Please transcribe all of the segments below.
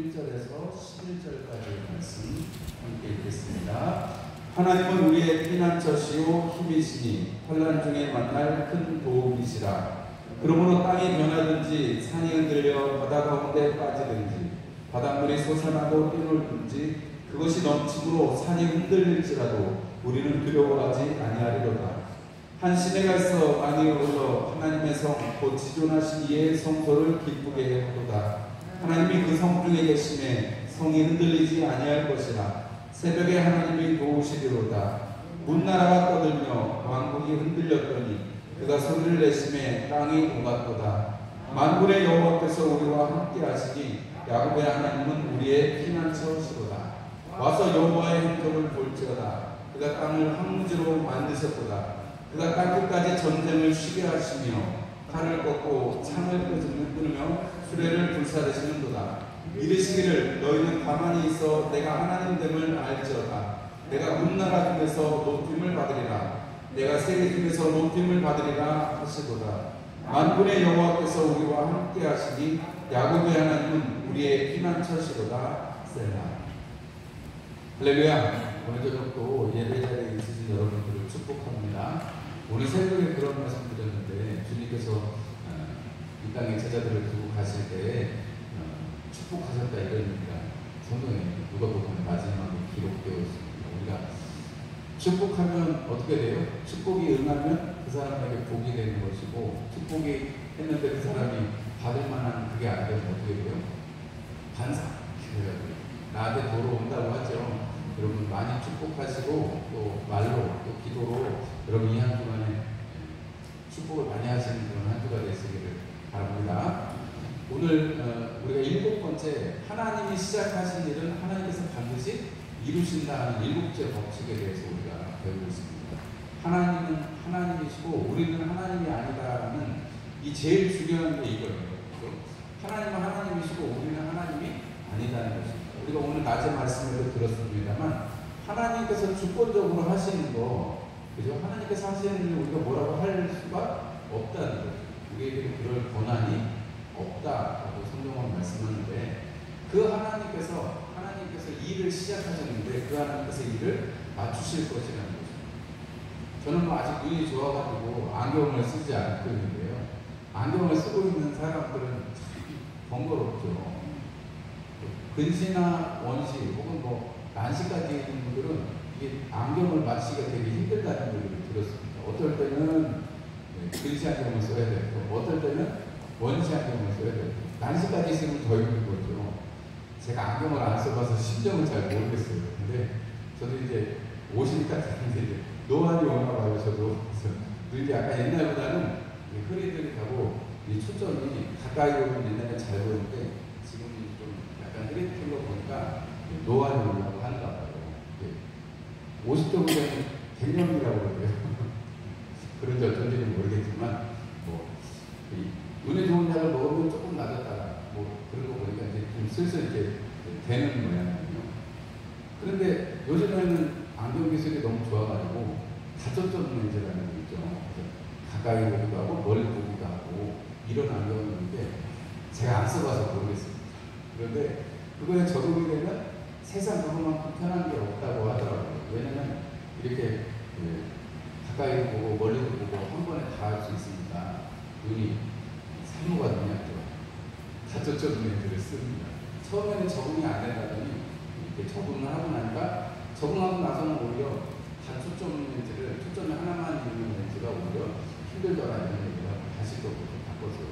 1절에서 11절까지의 말씀 함께 읽겠습니다. 하나님은 우리의 피난처시요 힘이시니 환난 중에 만날 큰 도움이시라. 그러므로 땅이 변하든지 산이 흔들려 바다 가운데 빠지든지 바닷물이 솟아나고 뛰놀든지 그것이 넘침으로 산이 흔들릴지라도 우리는 두려워하지 아니하리로다. 한 시내가 있어 많이 흘러 하나님의 성 곧 지존하신 이의 성소를 기쁘게 하도다. 하나님이 그 성 중에 계심에 성이 흔들리지 아니할 것이라. 새벽에 하나님이 도우시리로다. 문나라가 떠들며 왕국이 흔들렸더니 그가 소리를 내심에 땅이 녹았도다. 만군의 여호와께서 우리와 함께 하시니 야곱의 하나님은 우리의 피난처시로다. 와서 여호와의 행적을 볼지어다. 그가 땅을 황무지로 만드셨도다. 그가 땅끝까지 전쟁을 쉬게 하시며 칼을 꺾고 창을 끊으며 수레를 불사르시는도다. 이르시기를 너희는 가만히 있어 내가 하나님됨을 알지어다. 내가 문나라 중에서 높임을 받으리라. 내가 세계 중에서 높임을 받으리라 하시도다. 만군의 여호와께서 우리와 함께 하시니 야곱의 하나님은 우리의 피난처시로다. 셀라. 할렐루야. 오늘 저녁도 예배 자리에 있으신 여러분들을 축복합니다. 오늘 새벽에 그런 말씀 드렸는데 주님께서 이 땅에 제자들을 두고 가실 때 축복하셨다 이러니까 성경에 누가복음 마지막에 기록되어 있습니다. 우리가 축복하면 어떻게 돼요? 축복이 응하면 그 사람에게 복이 되는 것이고 축복이 했는데 그 사람이 받을 만한 그게 안 되면 어떻게 돼요? 반사. 나한테 돌아온다고 하죠. 여러분 많이 축복하시고 또 말로 또 기도로 여러분 이 한 주간에 축복을 많이 하시는 그런 한 주가 되시기를 바랍니다. 오늘 우리가 7번째 하나님이 시작하신 일은 하나님께서 반드시 이루신다는 7째 법칙에 대해서 우리가 배우고 있습니다. 하나님은 하나님이시고 우리는 하나님이 아니다라는 이 제일 중요한 게 이거예요. 하나님은 하나님이시고 우리는 하나님이 아니다는 것입니다. 우리가 오늘 낮에 말씀을 들었습니다만 하나님께서 주권적으로 하시는 거, 그죠? 하나님께서 하시는 일 우리가 뭐라고 할 수가 없다는 거죠. 우리에게 그럴 권한이 없다라고 성경은 말씀하는데 그 하나님께서 일을 시작하셨는데 그 하나님께서 일을 맞추실 것이라는 거죠. 저는 뭐 아직 눈이 좋아가지고 안경을 쓰지 않고 있는데요. 안경을 쓰고 있는 사람들은 참 번거롭죠. 근시나 원시 혹은 뭐 난시까지 있는 분들은 이게 안경을 맞추기가 되게 힘들다는 얘기를 들었습니다. 어떨 때는 근시 안경을 써야 되고 어떨 때는 원시 안경을 써야 되고 난시까지 있으면 더 힘든 거죠. 제가 안경을 안 써봐서 심정을 잘 모르겠어요. 근데 저도 이제 50이 딱 됐는데 이제 노안이 오나 봐요. 저도 이제 약간 옛날보다는 흐리들이 가고 이 초점이 가까이 오면 옛날에 잘 보였는데 지금은 좀 약간 흐릿한 거 보니까 노안이 오려고 하는가 봐요. 50도 보면 갱년기라고 그러고요. 그런지 어쩐지는 모르겠지만 뭐 눈에 좋은 약을 먹으면 조금 낮았다가 뭐 그런 거 보니까 이제 좀 슬슬 이렇게 되는 모양이에요. 그런데 요즘에는 안경 기술이 너무 좋아가지고 다초점 렌즈라는 게 있죠. 가까이 보기도 하고 멀리 보기도 하고 이런 안경이 있는데 제가 안 써봐서 모르겠습니다. 그런데 그거에 적응이 되면 세상 그것만큼 편한 게 없다고 하더라고요. 왜냐면 이렇게 가까이 보고 멀리도 보고 한 번에 다 할 수 있으니까 눈이 사모가 눈이었죠. 다초점 렌즈를 씁니다. 처음에는 적응이 안 된다더니 이렇게 적응을 하고 나니까 적응하고 나서는 오히려 다초점 렌즈를 초점이 하나만 있는 렌즈가 오히려 힘들더라 이런 얘기를 하고 다시 또 바꿨어요.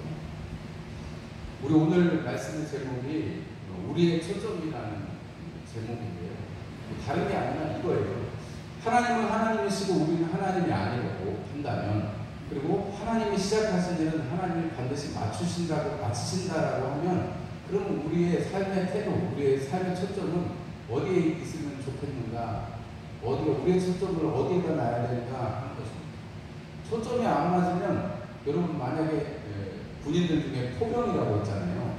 우리 오늘 말씀의 제목이 우리의 초점이라는 제목인데요. 다른 게 아니라 이거예요. 하나님은 하나님이시고 우리는 하나님이 아니라고 한다면 그리고 하나님이 시작하신 일은 하나님이 반드시 마치신다라고 하면 그러면 우리의 삶의 태도, 우리의 삶의 초점은 어디에 있으면 좋겠는가? 우리의 초점을 어디에다 놔야 되는가 하는 것입니다. 초점이 안 맞으면 여러분 만약에 군인들 중에 포병이라고 있잖아요.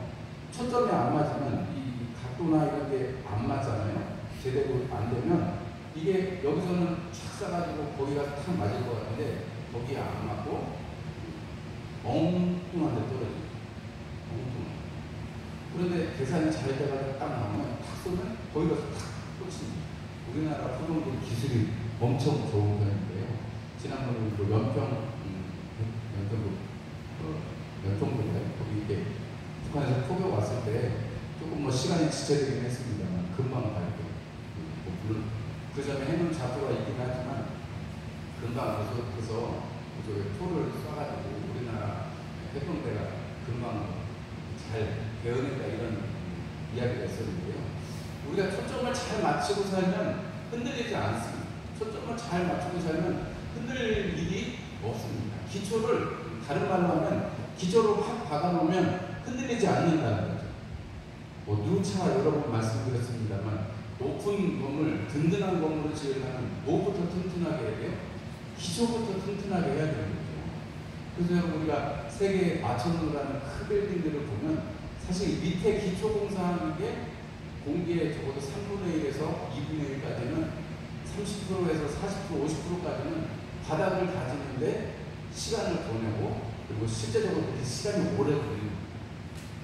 초점이 안 맞으면 이 각도나 이런 게 안 맞잖아요. 제대로 안 되면 이게 여기서는 촥 쏴가지고 거기가 탁 맞을 것 같은데 거기에 안 맞고 엉뚱한 데 떨어져요. 엉뚱한. 그런데 계산이 잘 돼가지고 딱 나오면 탁 쏘면 거기 가서 탁 꽂힙니다. 우리나라 소방들 기술이 엄청 좋은 편인데요. 지난번에 연평도에 거기 이렇게 북한에서 포격 왔을 때 조금 뭐 시간이 지체되긴 했습니다만 금방 가게. 물론 그 전에 해군 자포가 있긴 하지만 금방 그래서 그쪽에 토를 쏴가지고 우리나라 해병대가 금방 잘 배워낸다 이런 이야기가 있었는데요. 우리가 초점을 잘 맞추고 살면 흔들리지 않습니다. 초점을 잘 맞추고 살면 흔들릴 일이 없습니다. 기초를 다른 말로 하면 기초를 확 박아놓으면 흔들리지 않는다는 거죠. 뭐 누차 여러 번 말씀드렸습니다만 높은 건물, 든든한 건물을 지으려면 뭐부터 튼튼하게 해야 돼요? 기초부터 튼튼하게 해야 되는 거죠. 그래서 여러분 우리가 세계에 맞춰놓으라는 큰 빌딩들을 보면 사실 밑에 기초 공사하는 게 공기의 적어도 3분의 1에서 2분의 1까지는 30%에서 40%, 50%까지는 바닥을 다지는데 시간을 보내고 그리고 실제적으로 그렇게 시간이 오래 걸립니다.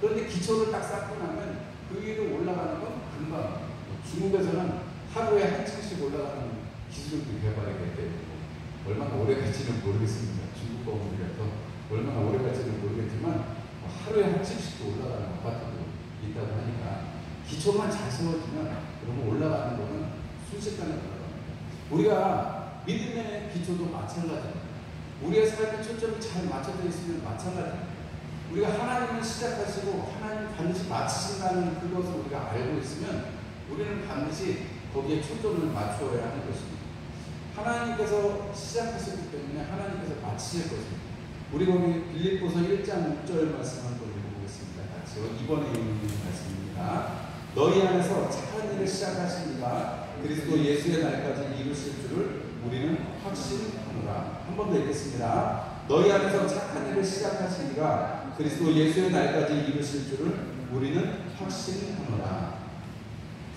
그런데 기초를 딱 쌓고 나면 그 위로 올라가는 건 금방. 중국에서는 하루에 한 층씩 올라가는 기술이 개발이 됐대요. 얼마나 오래 갈지는 모르겠습니다. 중국 건물이라서 얼마나 오래 갈지는 모르겠지만 하루에 한 층씩도 올라가는 아파트도 있다고 하니까 기초만 잘 세워지면 그러면 올라가는 거는 순식간에 올라갑니다. 우리가 믿음의 기초도 마찬가지입니다. 우리의 삶의 초점이 잘 맞춰져 있으면 마찬가지입니다. 우리가 하나님을 시작하시고 하나님 반드시 마치신다는 그것을 우리가 알고 있으면 우리는 반드시 거기에 초점을 맞추어야 하는 것입니다. 하나님께서 시작하셨기 때문에 하나님께서 마치실 것입니다. 우리 거기 빌립보서 1장 6절 말씀 한번 읽어보겠습니다. 같이요. 이번에 읽는 말씀입니다. 너희 안에서 착한 일을 시작하신 이가 그리스도 예수의 날까지 이루실 줄을 우리는 확신하노라. 한 번 더 읽겠습니다. 너희 안에서 착한 일을 시작하신 이가 그리스도 예수의 날까지 이루실 줄을 우리는 확신하노라.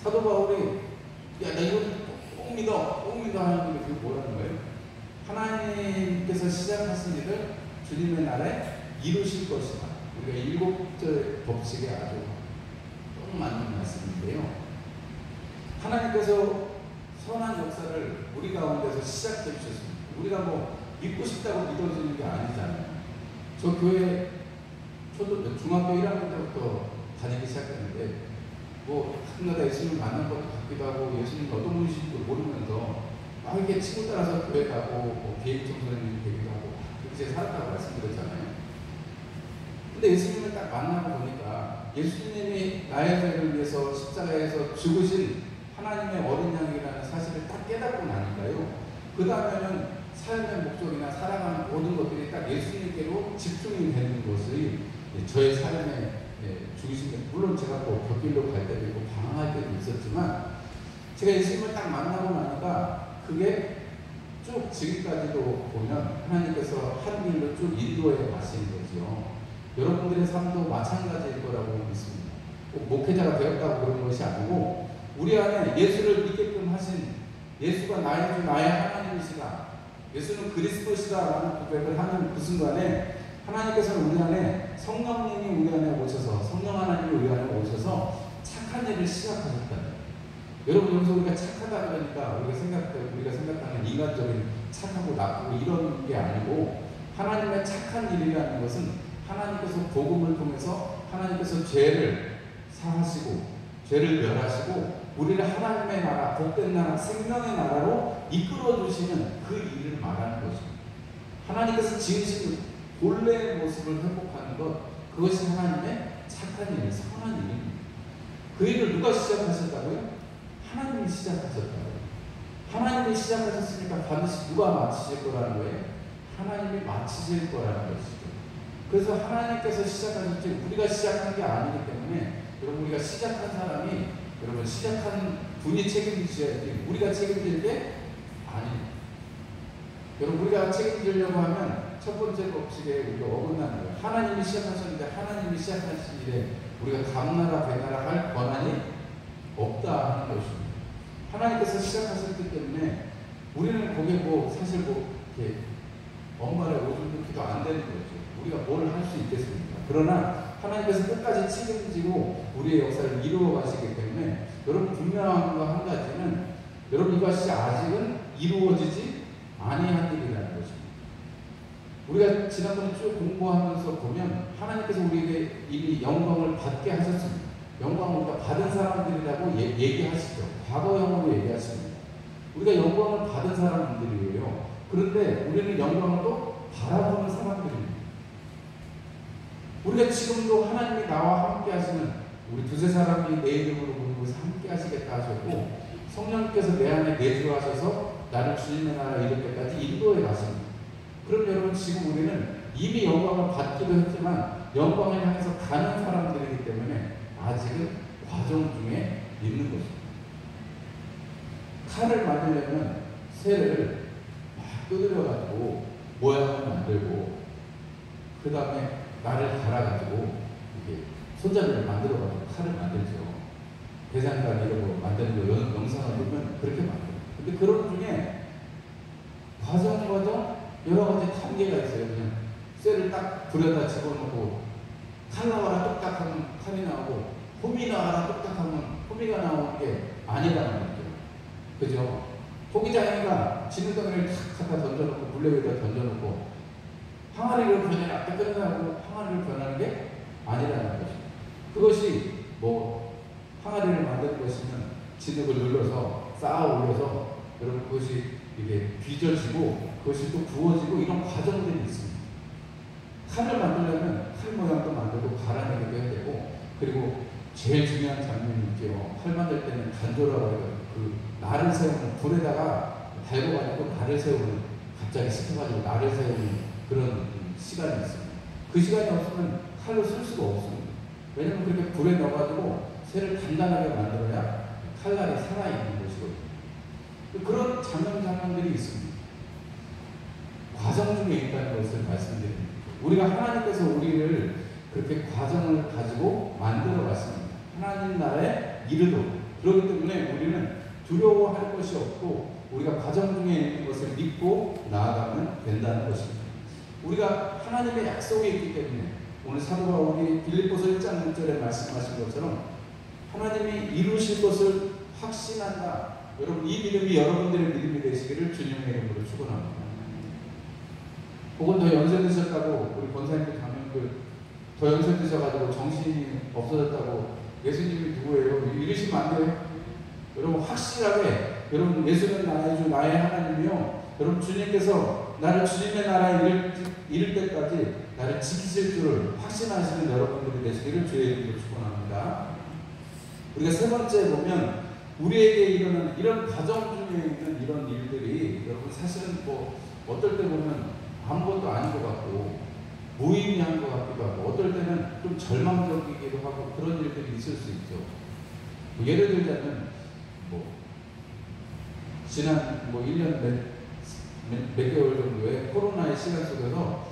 사도 바울이 야, 나 이거 꼭 믿어 하는 게 그게 뭐라는 거예요? 하나님께서 시작하신 일을 주님의 날에 이루실 것이다. 우리가 7절 법칙에 아주 꼭 맞는 말씀인데요. 하나님께서 선한 역사를 우리 가운데서 시작해 주셨습니다. 우리가 뭐 믿고 싶다고 믿어지는 게 아니잖아요. 저 교회 중학교 1학년 때부터 다니기 시작했는데 뭐 가끔가다 예수님을 만난 것도 같기도 하고 예수님 어떤 분이신지도 모르면서 막 이렇게 친구 따라서 교회 가고 뭐 비행 청소년이 되기도 하고 그렇게 살았다고 말씀드렸잖아요. 근데 예수님을 딱 만나고 보니까 예수님이 나의 죄를 위해서 십자가에서 죽으신 하나님의 어린 양이라는 사실을 딱 깨닫고 나니까요. 그 다음에는 삶의 목적이나 살아가는 모든 것들이 딱 예수님께로 집중이 되는 것이 저의 삶의 중심에, 물론 제가 또 곁길로 갈 때도 있고 방황할 때도 있었지만 제가 예수님을 딱 만나고 나니까 그게 쭉 지금까지도 보면 하나님께서 한 길로 쭉 인도해 가시는 거죠. 여러분들의 삶도 마찬가지일 거라고 믿습니다. 꼭 목회자가 되었다고 그런 것이 아니고 우리 안에 예수를 믿게끔 하신 예수가 나의 주 나의 하나님이시다, 예수는 그리스도시다라는 고백을 하는 그 순간에 하나님께서는 우리 안에 성령님이 우리 안에 오셔서 성령 하나님이 우리 안에 오셔서 착한 일을 시작하셨다. 여러분 여기서 우리가 착하다 그러니까 우리가 생각하는 인간적인 착하고 나쁘고 이런 게 아니고 하나님의 착한 일이라는 것은 하나님께서 복음을 통해서 하나님께서 죄를 사하시고 죄를 멸하시고 우리를 하나님의 나라, 복된 나라, 생명의 나라로 이끌어 주시는 그 일을 말하는 것입니다. 하나님께서 지으신 본래의 모습을 회복하는 것, 그것이 하나님의 착한 일, 선한 일입니다. 그 일을 누가 시작하셨다고요? 하나님이 시작하셨다고요. 하나님이 시작하셨으니까 반드시 누가 마치실 거라는 거예요? 하나님이 마치실 거라는 것이죠. 그래서 하나님께서 시작하셨지 우리가 시작한 게 아니기 때문에 여러분 우리가 시작한 사람이 여러분 시작한 분이 책임지셔야지 우리가 책임질 게 아니에요. 여러분 우리가 책임지려고 하면 첫 번째 법칙에 우리가 어긋나는 거예요. 하나님이 시작하셨는데 하나님이 시작하신 일에 우리가 감나라 배나라 할 권한이 없다 하는 것입니다. 하나님께서 시작하셨기 때문에 우리는 거기에 사실 이렇게 엄마의 오줌 붓기도 안 되는 거죠. 우리가 뭘 할 수 있겠습니까? 그러나 하나님 하나님께서 끝까지 책임지고 우리의 역사를 이루어 가시기 때문에 여러분 분명한 거 한 가지는 여러분 이것이 아직은 이루어지지 아니한 일이라는 것입니다. 우리가 지난번에 쭉 공부하면서 보면 하나님께서 우리에게 이미 영광을 받게 하셨습니다. 영광을 우리가 받은 사람들이라고 얘기하시죠. 과거형으로 얘기하십니다. 우리가 영광을 받은 사람들이에요. 그런데 우리는 영광을 또 바라보는 사람들입니다. 우리가 지금도 하나님이 나와 함께 하시는 우리 두세 사람이 내 이름으로 부르면서 함께 하시겠다 하셨고 성령께서 내 안에 내주하셔서 나를 주님의 나라 이룰 때까지 인도해 가십니다. 그럼 여러분 지금 우리는 이미 영광을 받기도 했지만 영광을 향해서 가는 사람들이기 때문에 아직은 과정 중에 있는 것입니다. 칼을 만들려면 쇠를 막 두드려가지고 모양을 만들고 그 다음에 날을 갈아가지고 이렇게 손잡이를 만들어가지고 칼을 만들죠. 대장간 이런 거 만드는 거 영상을 보면 그렇게 만들어요. 근데 그런 중에 과정 여러 가지 단계가 있어요. 그냥 쇠를 딱 불에다 집어넣고 칼 나와라 뚝딱 하면 칼이 나오고 홈이 나와라 뚝딱 하면 홈이가 나오는 게 아니라는 거죠. 그죠? 포기장애가 진흙덩이를 탁 갖다 던져놓고 물레 위에다 던져놓고 항아리를 변해라 딱 끝나고 항아리를 변하는 게 아니라는 거죠. 그것이 뭐 항아리를 만드는 것이면 진흙을 눌러서 쌓아 올려서 여러분 그것이 이게 빚어지고 그것이 또 구워지고 이런 과정들이 있습니다. 칼을 만들려면 칼 모양도 만들고 갈아내기도 해야 되고 그리고 제일 중요한 장면이 있죠. 칼 만들 때는 간조라고 해요. 그 날을 세우는 불에다가 달궈가지고 날을 세우는 갑자기 시켜가지고 날을 세우는 그런 시간이 있습니다. 그 시간이 없으면 칼로 쓸 수가 없습니다. 왜냐하면 그렇게 불에 넣어가지고 쇠를 단단하게 만들어야 칼날이 살아있는 것이거든요. 그런 장면들이 있습니다. 과정 중에 있다는 것을 말씀드립니다. 우리가 하나님께서 우리를 그렇게 과정을 가지고 만들어 갔습니다. 하나님 나라에 이르도록. 그렇기 때문에 우리는 두려워할 것이 없고 우리가 과정 중에 있는 것을 믿고 나아가면 된다는 것입니다. 우리가 하나님의 약속이 있기 때문에 오늘 사도 바울이 빌립보서 1장 6절에 말씀하신 것처럼 하나님이 이루실 것을 확신한다. 여러분 이 믿음이 여러분들의 믿음이 되시기를 주님의 이름으로 축원합니다. 혹은 더 연세 드셨다고 우리 권사님들 가면들 더 연세 드셔가지고 정신이 없어졌다고 예수님이 누구예요? 이러시면 안 돼요. 여러분 확실하게 여러분 예수는 나의 주 나의 하나님이요. 여러분 주님께서 나를 주님의 나라에 이를 때까지 나를 지키실 줄을 확신하시는 여러분들이 되시기를 주의 이름으로 축원합니다. 우리가 세 번째 보면 우리에게 일어나는 이런 과정 중에 있는 이런 일들이 여러분 사실은 뭐 어떨 때 보면 아무것도 아닌 것 같고 무의미한 것 같기도 하고 어떨 때는 좀 절망적이기도 하고 그런 일들이 있을 수 있죠. 뭐 예를 들자면 뭐 지난 뭐 1년 몇 개월 정도의 코로나의 시간 속에서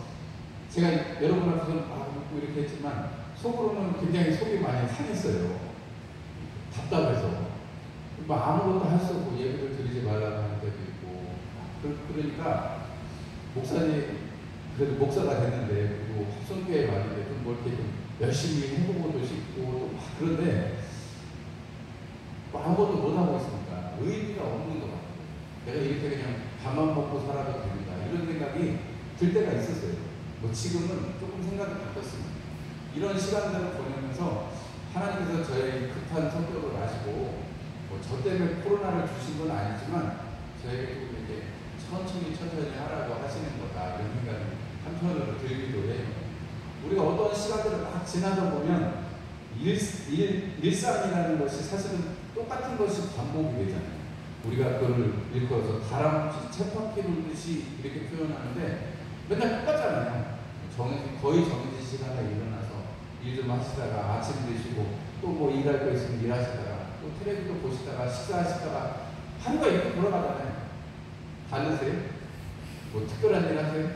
제가 여러분 앞에서 묻고 이렇게 했지만 속으로는 굉장히 속이 많이 상했어요. 답답해서 뭐 아무것도 할 수 없고 예배를 드리지 말라고 하는 때도 있고 그러니까 목사님 그래도 목사가 됐는데 그리고 합성교회 말인데 좀 뭐 이렇게 좀 열심히 해보고도 싶고 그런데 뭐 아무것도 못하고 있으니까 의미가 없는 것 같아요. 내가 이렇게 그냥 밥만 먹고 살아도 됩니다. 이런 생각이 들 때가 있었어요. 뭐 지금은 조금 생각이 바뀌었습니다. 이런 시간들을 보내면서 하나님께서 저의 급한 성격을 아시고 뭐 저 때문에 코로나를 주신 건 아니지만 저에게 조금 이렇게 천천히 하라고 하시는 거다 이런 생각이 한편으로 들기도 해요. 우리가 어떤 시간들을 막 지나다 보면 일상이라는 것이 사실은 똑같은 것이 반복이 되잖아요. 우리가 그걸 일컬어서 다람쥐 쳇바퀴 돌듯이 이렇게 표현하는데 맨날 똑같잖아요. 거의 정해진 시간에 일어나서 일 좀 하시다가 아침 드시고 또 뭐 일할 거 있으면 일하시다가 또 텔레비도 보시다가 식사하시다가 하루가 이렇게 돌아가잖아요. 다르세요? 뭐 특별한 일 하세요?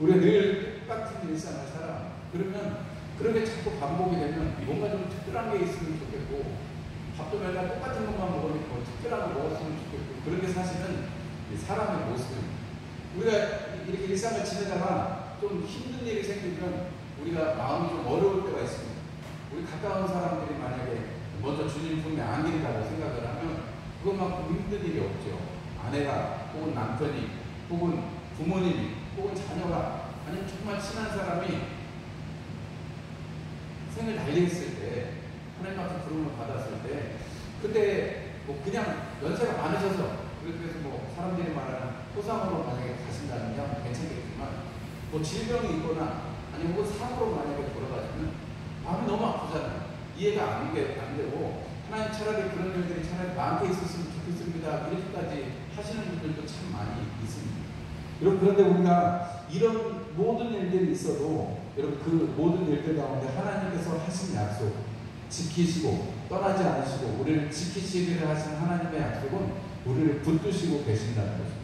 우리가 늘 똑같은 일상을 살아. 그러면 그렇게 자꾸 반복이 되면 뭔가 좀 특별한 게 있으면 좋겠고 밥도 맨날 똑같은 것만 먹으니까 뭐 특별한 거 먹었으면 좋겠고 그렇게 사실은 사람의 모습입니다. 우리가 이렇게 일상을 지내다가 좀 힘든 일이 생기면 우리가 마음이 좀 어려울 때가 있습니다. 우리 가까운 사람들이 만약에 먼저 주님 품에 안긴다고 생각을 하면 그것만큼 힘든 일이 없죠. 아내가 혹은 남편이 혹은 부모님이 혹은 자녀가 아니면 정말 친한 사람이 생을 달리했을 때 하나님 앞에 부름을 받았을 때 그때 뭐 그냥 연세가 많으셔서 그래서 뭐 사람들이 말하는 호상으로 만약에 가신다면 괜찮겠지만 뭐 질병이 있거나 아니면 혹은 사고로 만약에 돌아가시면 마음이 너무 아프잖아요. 이해가 안 되고 하나님 차라리 그런 일들이 차라리 나한테 있었으면 좋겠습니다. 이렇게까지 하시는 분들도 참 많이 있습니다. 여러분 그런데 우리가 이런 모든 일들이 있어도 여러분 그 모든 일들 가운데 하나님께서 하신 약속 지키시고 떠나지 않으시고 우리를 지키시기를 하신 하나님의 약속은 우리를 붙드시고 계신다는 것입니다.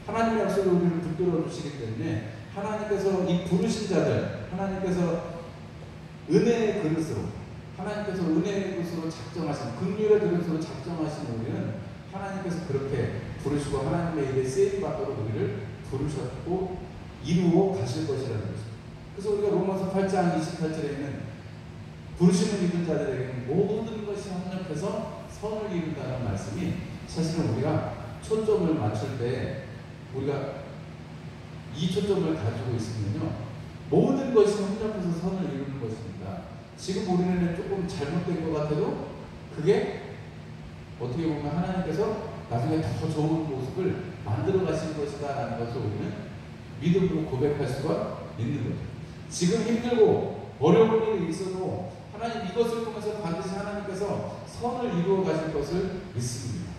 하나님의 약속을 우리를 붙들어 주시기 때문에 하나님께서 이 부르신 자들 하나님께서 은혜의 그릇으로 하나님께서 은혜의 그릇으로 작정하신 긍휼의 그릇으로 작정하신 우리는 하나님께서 그렇게 부르시고 하나님의 일에 쓰임 받도록 우리를 부르셨고 이루어 가실 것이라는 것입니다. 그래서 우리가 로마서 8장 28절에 있는 부르심을 입은 자들에게는 모든 것이 합력해서 선을 이룬다는 말씀이 사실은 우리가 초점을 맞출 때 우리가 이 초점을 가지고 있으면요 모든 것이 합력해서 선을 이루는 것입니다. 지금 우리는 조금 잘못된 것 같아도 그게 어떻게 보면 하나님께서 나중에 더 좋은 모습을 만들어 가실 것이다 라는 것을 우리는 믿음으로 고백할 수가 있는 거죠. 지금 힘들고 어려운 일이 있어도 하나님 이것을 통해서 반드시 하나님께서 선을 이루어 가실 것을 믿습니다.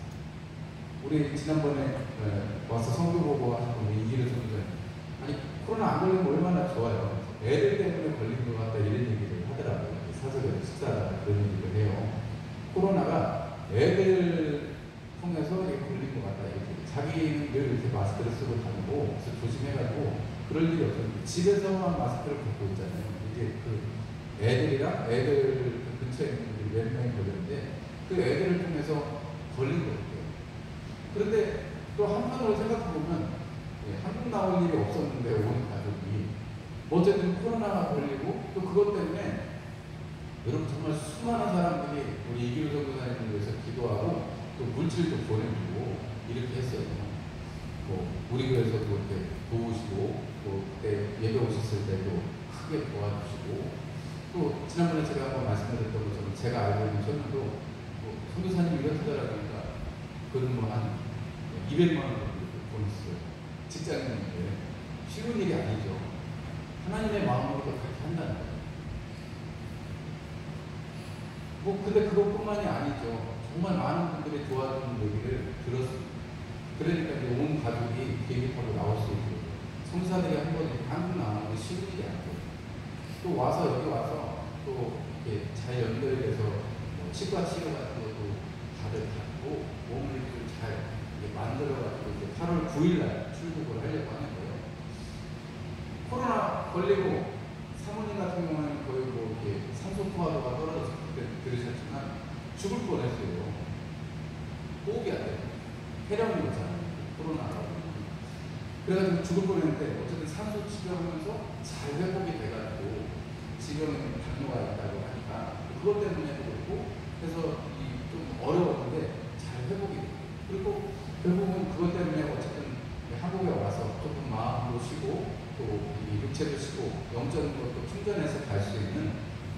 우리 지난번에 와서 성교 보고 하셨던 이기를 전도사님 아니 코로나 안 걸리면 얼마나 좋아요. 애들 때문에 걸린 것 같다 이런 얘기를 하더라고요. 사석에서 식사하다가 그런 얘기를 해요. 코로나가 애들 통해서 이렇게 걸린 것 같다 이렇게 자기는 늘 이렇게 마스크를 쓰고 다니고 그래서 조심해가지고 그럴 일이 없었는데 집에서만 마스크를 벗고 있잖아요. 이게 그 애들이랑 애들 근처에 있는 분들이 몇 명이 걸렸는데 그 애들을 통해서 걸린 거예요. 그런데 또 한편으로 생각해보면 한국 나올 일이 없었는데 온 가족이 어쨌든 코로나가 걸리고 또 그것 때문에 여러분 정말 수많은 사람들이 우리 이기로 전도사님을 위해서 기도하고 또 물질도 보내주고 이렇게 했어요. 뭐 우리 교회에서도 이렇게 도우시고 또 그때 예배 오셨을 때도 크게 도와주시고 또 지난번에 제가 한번 말씀드렸던 것처럼 제가 알고 있는 전도도 뭐 선교사님 이런 투자라니까 그런 뭐 한 200만 원 정도 보냈어요. 직장인인데 쉬운 일이 아니죠. 하나님의 마음으로 그렇게 한다는 거예요. 뭐 근데 그것뿐만이 아니죠. 정말 많은 분들이 도와주는 얘기를 들었습니다. 그러니까 이제 온 가족이 비행기 타고 나올 수 있고 성사들이 한 번 한국 나오는 게 쉬운 일이 아니고 또 와서 여기 와서 또 이렇게 잘 연결돼서 뭐 치과 치료 같은 것도 다들 받고 몸을 좀 잘 만들어가지고 이제 8월 9일날 출국을 하려고 하는 거예요. 코로나 걸리고 사모님 같은 경우는 거의 뭐 이렇게 산소 포화도가 떨어져서 그때 들으셨지만 죽을 뻔했어요. 호흡이 안 돼요. 폐렴이 오잖아요. 코로나라고. 그래가지고 죽을 뻔했는데 어쨌든 산소 치료하면서 잘 회복이 돼가지고 지금은 당뇨가 있다고 하니까 그것 때문에도 그렇고 그래서 좀 어려웠는데 잘 회복이 돼요. 그리고 결국은 그것 때문에 어쨌든 한국에 와서 조금 마음도 쉬고 또 육체도 쉬고 영적인 것도 충전해서 갈 수 있는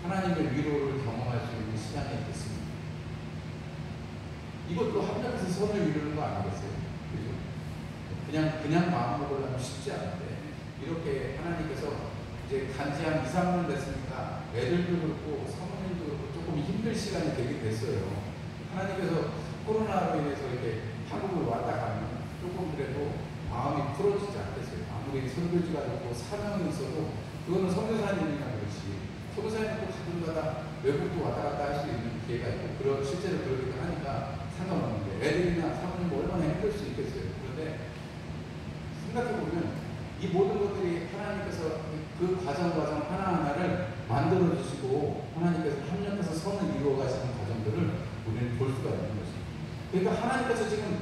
하나님의 위로를 경험할 수 있는 시간이 됐습니다. 이것도 합력해서 선을 이루는 거 아니겠어요? 그죠? 그냥 마음 먹으려면 쉽지 않은데 이렇게 하나님께서 이제 간지 한 2, 3년 됐으니까 애들도 그렇고 사모님도 그렇고 조금 힘들 시간이 되게 됐어요. 하나님께서 코로나로 인해서 이렇게 한국을 왔다 가면 조금 그래도 마음이 풀어지지 않겠어요. 아무리 선교지가 있고 사명이 있어도 그거는 선교사님이나 그렇지. 선교사님도 가끔가다 외국도 왔다 갔다 할 수 있는 기회가 있고 실제로 그러기도 하니까 상관없는데 애들이나 사모님 얼마나 힘들 수 있겠어요. 그런데 생각해보면 이 모든 것들이 하나님께서 그 과정 하나하나를 만들어주시고 하나님께서 협력해서 선을 이루어 가시는 과정들을 우리는 볼 수가 있는 것입니다. 그러니까 하나님께서 지금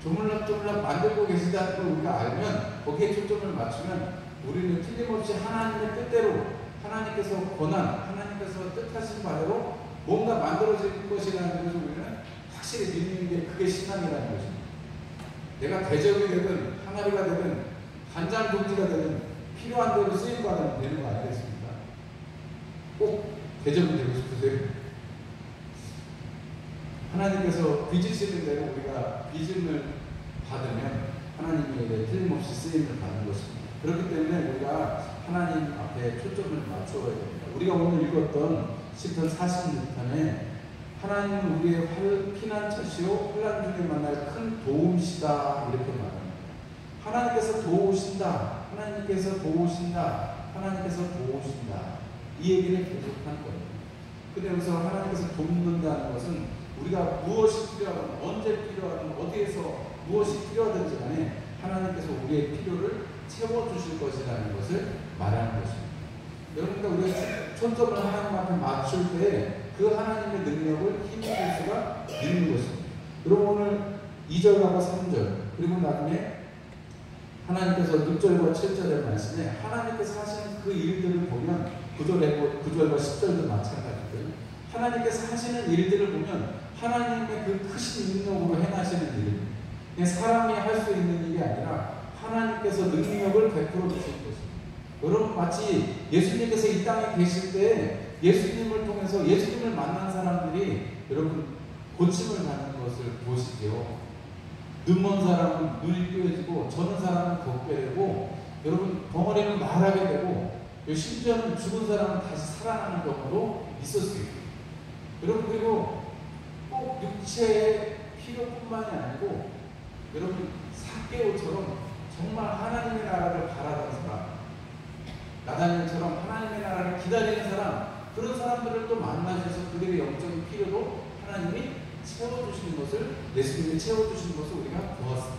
조물락조물락 만들고 계시다는 걸 우리가 알면 거기에 초점을 맞추면 우리는 틀림없이 하나님의 뜻대로 하나님께서 권한, 하나님께서 뜻하신 바대로 뭔가 만들어질 것이라는 것을 우리는 확실히 믿는 게 그게 신앙이라는 것입니다. 내가 대적이 되든 항아리가 되든 간장동지가 되든 필요한 대로 쓰임받으면 되는 거 아니겠습니까? 꼭 대적이 되고 싶으세요? 하나님께서 빚으시는 대로 우리가 빚을 받으면 하나님에게 틀림없이 쓰임을 받는 것입니다. 그렇기 때문에 우리가 하나님 앞에 초점을 맞추어야 됩니다. 우리가 오늘 읽었던 시편 46편에 하나님은 우리의 피난처시요 환난 중에 만날 큰 도움이시다 이렇게 말합니다. 하나님께서 도우신다, 하나님께서 도우신다, 하나님께서 도우신다 이 얘기를 계속하는 거예요. 근데 여기서 하나님께서 돕는다는 것은 우리가 무엇이 필요하든 언제 필요하든 어디에서 무엇이 필요하든지 간에 하나님께서 우리의 필요를 채워주실 것이라는 것을 말하는 것입니다. 여러분과 우리가 초점을 하나님 앞에 맞출 때 그 하나님의 능력을 힘입을 수가 있는 것입니다. 그리고 오늘 2절하고 3절 그리고 나중에 하나님께서 6절과 7절의 말씀에 하나님께서 하시는 그 일들을 보면 9절과 10절도 마찬가지고요. 하나님께서 하시는 일들을 보면 하나님의 그 크신 능력으로 행하시는 일입니다. 그냥 사람이 할 수 있는 일이 아니라 하나님께서 능력을 베풀어 주신 것입니다. 여러분 마치 예수님께서 이 땅에 계실 때 예수님을 통해서 예수님을 만난 사람들이 여러분 고침을 받는 것을 보시죠. 눈먼 사람은 눈이 뜨여지고 저는 사람은 걷게 되고 여러분 벙어리는 말하게 되고 심지어는 죽은 사람은 다시 살아나는 경우도 있었어요. 여러분 그리고 꼭 육체의 필요뿐만이 아니고 여러분 삭개오처럼 정말 하나님의 나라를 바라던 사람, 나다니엘처럼 하나님의 나라를 기다리는 사람, 그런 사람들을 또 만나셔서 그들의 영적인 필요도 하나님이 채워주시는 것을, 예수님이 채워주시는 것을 우리가 보았습니다.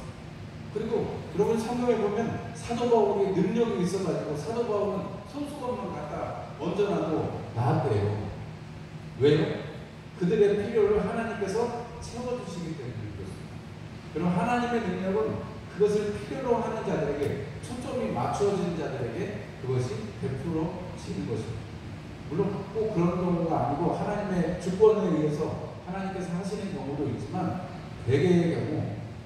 그리고 여러분 성경에 보면 사도 바울의 능력이 있어가지고 사도 바울은 손수건만 갖다 얹어놔도 나았대요. 왜요? 그들의 필요를 하나님께서 채워주시기 때문에 그렇습니다. 그럼 하나님의 능력은 그것을 필요로 하는 자들에게, 초점이 맞추어진 자들에게 그것이 베풀어지는 것입니다. 물론 꼭 그런 경우가 아니고 하나님의 주권에 의해서 하나님께서 하시는 경우도 있지만 대개의 경우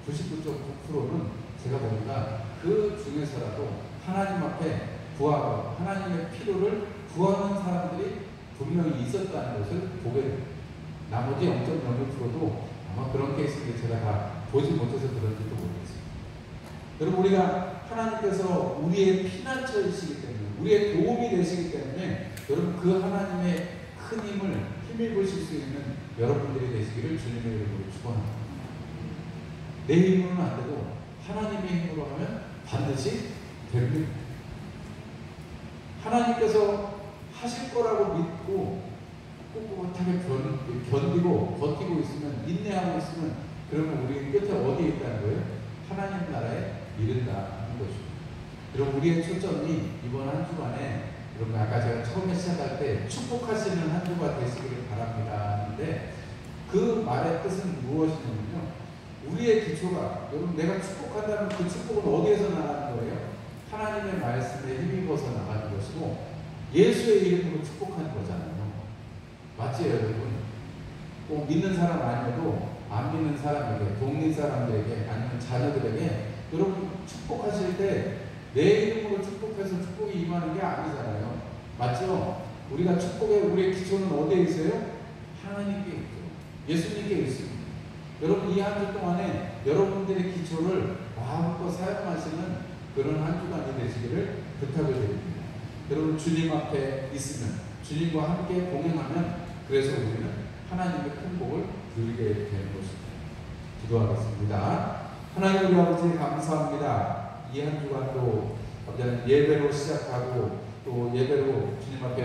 99.9%는 제가 보니까 그 중에서라도 하나님 앞에 구하고 하나님의 필요를 구하는 사람들이 분명히 있었다는 것을 보게 됩니다. 나머지 0.06%도 아마 그런 케이스인데 제가 다 보지 못해서 그런지도 모르겠습니다. 여러분 우리가 하나님께서 우리의 피난처이시기 때문에 우리의 도움이 되시기 때문에 여러분 그 하나님의 큰 힘을 힘입으실 수 있는 여러분들이 되시기를 주님의 이름으로 축원합니다. 내 힘으로는 안 되고 하나님의 힘으로 하면 반드시 됩니다. 하나님께서 하실 거라고 믿고 꿋꿋하게 견디고 버티고 있으면, 인내하고 있으면 그러면 우리 끝에 어디에 있다는 거예요? 하나님 나라에 이른다는 것입니다. 그럼 우리의 초점이 이번 한 주간에 여러분 아까 제가 처음에 시작할 때 축복하시는 한 주가 되시기를 바랍니다 하는데 그 말의 뜻은 무엇이냐면요, 우리의 기초가, 여러분 내가 축복한다면 그 축복은 어디에서 나가는 거예요? 하나님의 말씀에 힘입어서 나가는 것이고 예수의 이름으로 축복하는 거잖아요. 맞지요 여러분? 꼭 믿는 사람 아니어도 안 믿는 사람에게, 동네 사람들에게, 아니면 자녀들에게 여러분 축복하실 때 내 이름으로 축복해서 축복이 임하는 게 아니잖아요. 맞죠? 우리가 축복의 우리의 기초는 어디에 있어요? 하나님께 있죠. 예수님께 있습니다. 여러분 이 한 주 동안에 여러분들의 기초를 마음껏 사용하시는 그런 한 주간이 되시기를 부탁을 드립니다. 여러분 주님 앞에 있으면, 주님과 함께 동행하면, 그래서 우리는 하나님의 큰 복을 누리게 되는 것입니다. 기도하겠습니다. 하나님 우리 아버지 감사합니다. 이 한 주간도 예배로 시작하고 또 예배로 주님 앞에